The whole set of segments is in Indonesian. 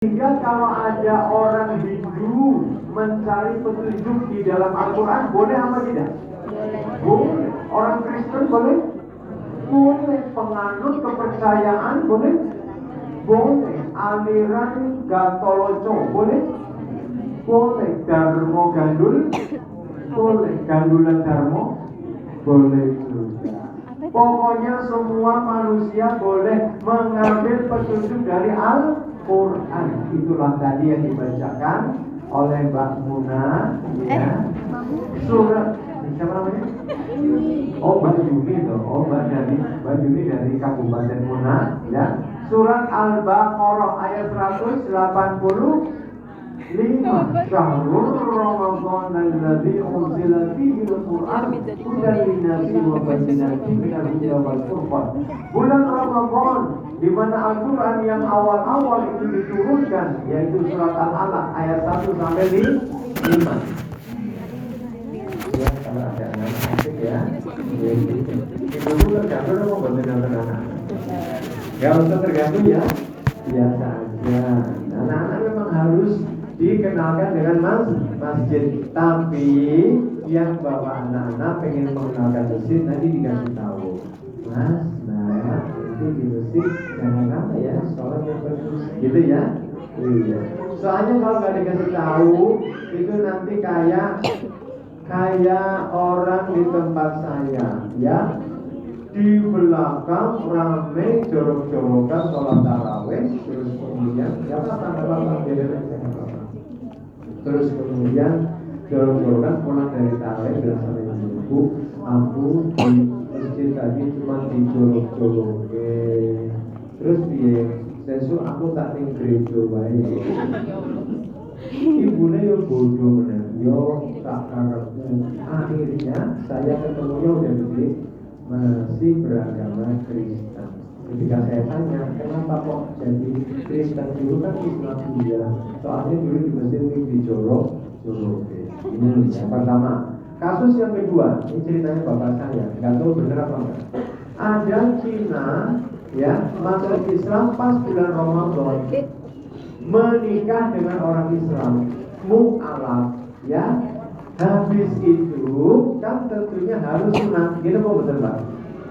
Sehingga kalau ada orang Hindu mencari petunjuk di dalam Al-Quran, boleh apa tidak? Boleh. Orang Kristen boleh? Boleh. Penganut kepercayaan boleh? Boleh. Aliran Gatoloco boleh? Boleh. Darmo Gandul boleh. Gandulan Darmo boleh juga. Pokoknya semua manusia boleh mengambil petunjuk dari Al-Quran. Itulah tadi yang dibacakan oleh Mbak Muna, ya. Surat siapa namanya? Oh, Mbak Yuni tuh. Oh, Mbak Yuni dari Kabupaten Muna, ya. Surat Al-Baqarah ayat 185. Syahrul Ramadan alladzi unzila fihi al-Qur'an hudan lin-nasi wa bayyinatin minal huda wal furqan. Bulan Ramadan di mana Al-Qur'an yang awal-awal itu diturunkan, yaitu surat Al-Alaq ayat 1 sampai 5. Ya, kalau ada anak asik ya. Itu dulu tergantung mau benar-benar anak. Gak usah tergantung ya. Biasa aja. Anak-anak memang harus dikenalkan dengan masjid. Tapi yang bawa anak-anak pengen mengenalkan masjid, nanti dikasih tahu, Mas, nah itu di masjid jangan apa ya, sholat yang bagus, gitu ya. Iya. Soalnya kalau nggak dikasih tahu, itu nanti kayak orang di tempat saya, ya. Di belakang rame jorok-jorokan sholat tarawih, terus kemudian terus kemudian jorok-jorokan pulang dari tarawih bilang sama ibu, aku di masjid tadi cuma dijorok-jorokin, terus dia sesuk aku tak ning gereja wae. Ibunya yo bodoh bener, yo tak karepku. Akhirnya saya ketemunya udah gede, masih beragama Kristen. Ketika saya tanya, kenapa kok jadi Kristen? Dulu kan Islam dia, soalnya dulu di masjid ini dijorok. Ini yang pertama. Kasus yang kedua, ini ceritanya bapak saya, nggak tahu bener apa enggak. Ada Cina, ya, masuk Islam pas bulan Ramadan, menikah dengan orang Islam, mu'alaf, ya. Habis itu kan tentunya harus sunat, gitu kok betul Pak?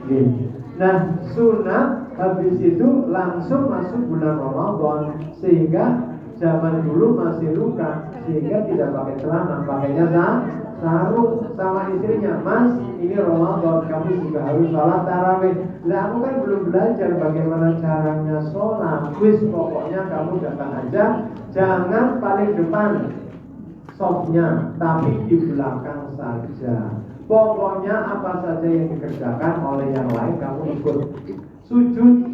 Gitu. Nah sunat habis itu langsung masuk bulan Ramadan, sehingga zaman dulu masih luka, sehingga tidak pakai celana, pakainya sarung sama istrinya. Mas, ini Ramadan, kamu juga harus sholat tarawih. Lah aku kan belum belajar bagaimana caranya sholat. Wis pokoknya kamu datang aja, jangan paling depan sopnya, tapi di belakang saja. Pokoknya apa saja yang dikerjakan oleh yang lain kamu ikut. Sujud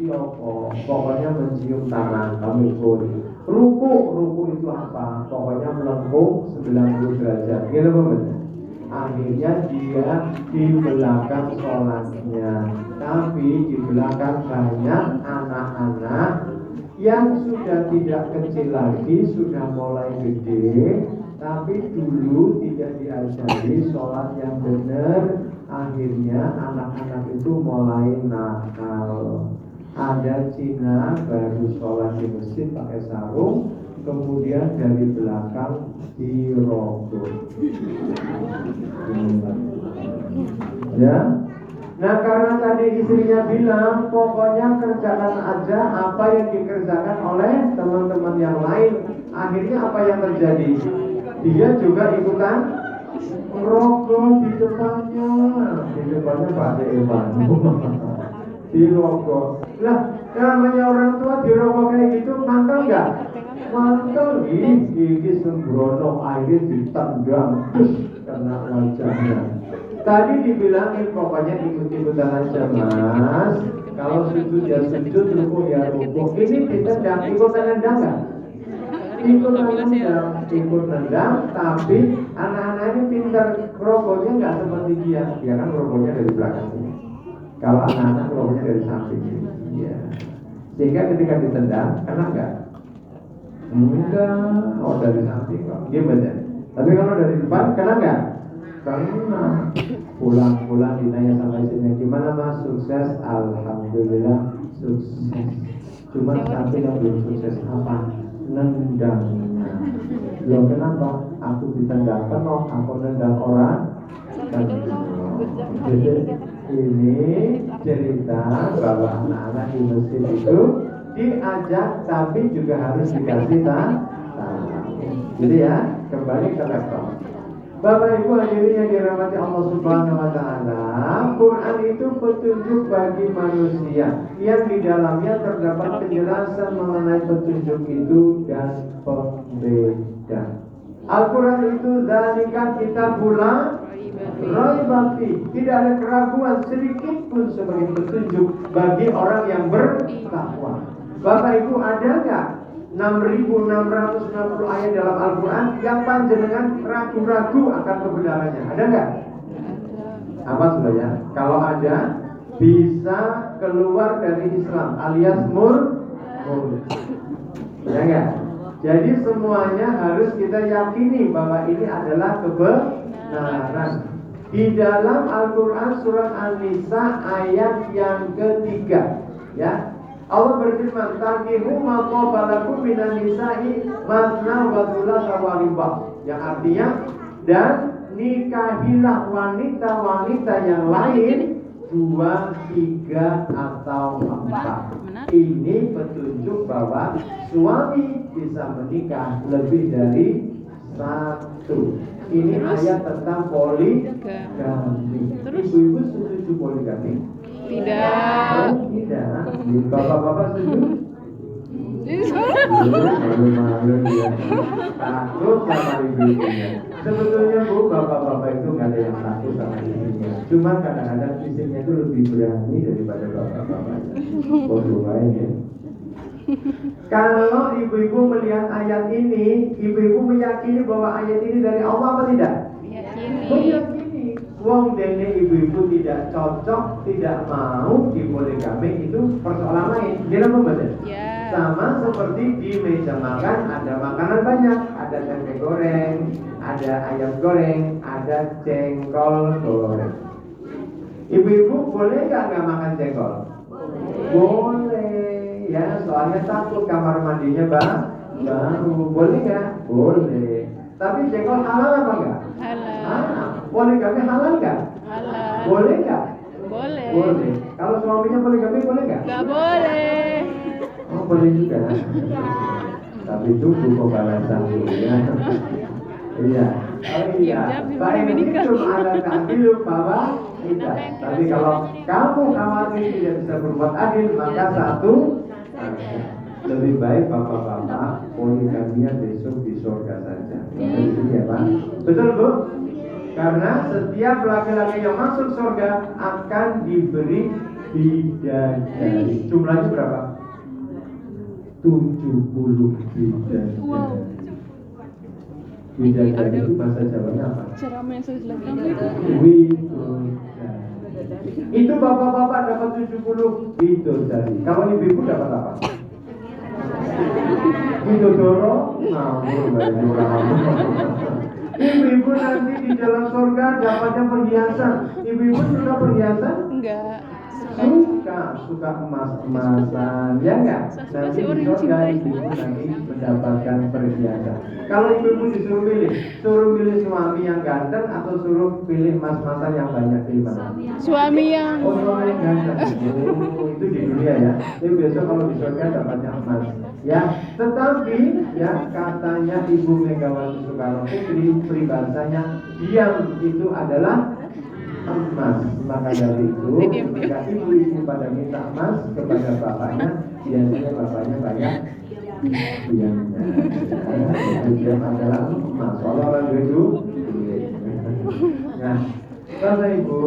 apa? Pokoknya mencium tangan kamu ikut. Ruku itu apa? Pokoknya melengkung 90 derajat. Gitu betul. Akhirnya dia di belakang sholatnya, tapi di belakang banyak anak-anak yang sudah tidak kecil lagi, sudah mulai gede, tapi dulu tidak diajari sholat yang benar. Akhirnya anak-anak itu mulai nakal. Ada Cina baru sholat di masjid pakai sarung, kemudian dari belakang dirogol. Ya. Nah karena tadi istrinya bilang pokoknya kerjakan aja apa yang dikerjakan oleh teman-teman yang lain. Akhirnya apa yang terjadi? Dia juga ikutan merokok di depannya Pak Ewan. Dirokok. Lah namanya orang tua dirokok kayak gitu mantap nggak? Mantap. Ini sembrono air ditendang kena wajahnya. Tadi dibilangin pokoknya ikut-ikutan aja Mas. Kalau sujud ya sujud, ruku ya ruku. Ini ditendang, ikut nendang nggak? Ikut nendang, tapi anak-anak ini pintar, rokoknya nggak seperti dia. Dia kan rokoknya dari belakang sini. Kalau anak-anak rokoknya dari samping ini. Ya. Sehingga ketika ditendang, kena nggak? Enggak, oh dari samping kok. Gimana? Tapi kalau dari depan, kena nggak? Karena pulang-pulang ditanya sama istrinya, gimana Mas, sukses? Alhamdulillah sukses. Cuma satu yang belum sukses apa? Nendangnya. Loh kenapa? Aku ditendang penuh, aku nendang orang. Jadi ini cerita bahwa anak-anak di masjid itu diajak tapi juga harus dikasih tahu. Jadi ya, kembali ke laptop. Bapak Ibu hadirin yang dirahmati Allah Subhanahu wa taala, Quran itu petunjuk bagi manusia yang di dalamnya terdapat penjelasan mengenai petunjuk itu dan pembeda. Al-Quran itu dzalika kitabul la raiba fi. Tidak ada keraguan sedikit pun sebagai petunjuk bagi orang yang bertakwa. Bapak Ibu, ada enggak 6.660 ayat dalam Al-Quran yang panjenengan ragu-ragu akan kebenarannya? Ada enggak? Apa sebenarnya? Kalau ada, bisa keluar dari Islam alias murtad. Ya enggak? Jadi semuanya harus kita yakini bahwa ini adalah kebenaran. Di dalam Al-Quran surat An-Nisa ayat yang ketiga, ya, Allah berfirman, "Tankihu ma qabalakum minan nisa'i masna wa thulatha wa ruba'." Yang artinya, dan nikahilah wanita-wanita yang lain 2, 3 atau 4. Ini petunjuk bahwa suami bisa menikah lebih dari 1. Ini ayat tentang poligami. Ibu-ibu setuju poligami? Tidak. Tidak. Bapak-bapak setuju? Malu-malu dia. Takut sama ibu-ibunya. Sebetulnya Bu, bapak-bapak itu nggak ada yang takut sama ibunya. Cuma kadang-kadang istrinya itu lebih berani daripada bapak-bapaknya. Bodoh ya. Kalau ibu-ibu melihat ayat ini, ibu-ibu meyakini bahwa ayat ini dari Allah apa tidak? Meyakini. Wong dene ibu-ibu tidak cocok, tidak mau dipoligami, itu persoalan lain. Dia apa betul? Ya. Sama seperti di meja makan ada makanan banyak, ada tempe goreng, ada ayam goreng, ada jengkol goreng. Ibu-ibu boleh nggak makan jengkol? Boleh, ya, soalnya takut kamar mandinya baru. Boleh nggak? Boleh. Tapi jengkol halal apa enggak? Halal. Poligami halal nggak? Halal. Boleh nggak? Boleh. Boleh. Kalau suaminya poligami boleh nggak? Gak boleh. Oh, boleh juga. Tapi tunggu pembalasan dulu ya. Iya. Oh iya. Baik, itu ada keadilu bahwa kita. Tapi kalau kamu khawatir tidak bisa berbuat adil, maka satu, lebih baik bapak-bapak poligaminya besok di surga saja. Betul ya Pak? Betul Bu? Karena setiap laki-laki yang masuk surga akan diberi bidadari. Jumlahnya berapa? 70 bidadari. Bidadari itu bahasa Jawanya apa? Ceramah yang saya jelaskan Bidadari. Itu bapak-bapak dapat 70 bidadari. Kalau ibu-ibu dapat apa? Bidodoro, ibu-ibu nanti di dalam surga dapatnya perhiasan. Ibu-ibu suka perhiasan? enggak. Suka emas-emasan, ya enggak? Nanti di surga ibu-ibu nanti mendapatkan perhiasan. Kalau ibu-ibu disuruh pilih, suruh pilih suami yang ganteng atau suruh pilih emas-emasan yang banyak, pilih mana? Suami yang Suami yang ganteng. Oh, itu di dunia ya. Jadi besok kalau di surga dapatnya emas. Ya, tetapi ya katanya Ibu Megawati Soekarno Putri peribahasanya diam itu adalah emas. Maka dari itu ketika ibu-ibu pada minta emas kepada bapaknya, biasanya bapaknya banyak diamnya. Diam adalah emas. Soalnya orang itu. Nah, Bapak Ibu,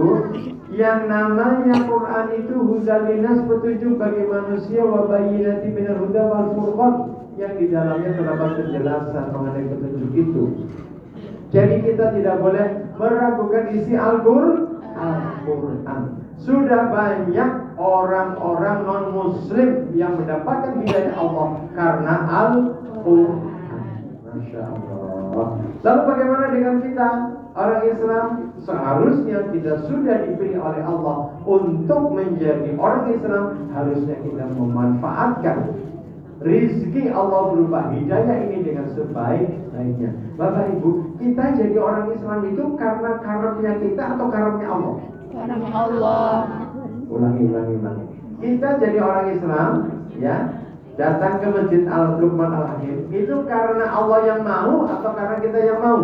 yang namanya Quran itu hudalinas, petunjuk bagi manusia, wa bayyinati minal huda wal furqan, yang di dalamnya terdapat penjelasan mengenai petunjuk itu. Jadi kita tidak boleh meragukan isi Al-Quran. Sudah banyak orang-orang non-muslim yang mendapatkan hidayah Allah karena Al-Quran. Masya Allah. Lalu bagaimana dengan kita? Orang Islam seharusnya kita sudah diberi oleh Allah untuk menjadi orang Islam. Harusnya kita memanfaatkan rizki Allah berupa hidayah ini dengan sebaik-baiknya. Bapak Ibu, kita jadi orang Islam itu karena karunia kita atau karunia Allah? Karunia Allah. Ulangi. Kita jadi orang Islam, ya, datang ke Masjid Al-Luqman Al-Hakim itu karena Allah yang mau atau karena kita yang mau?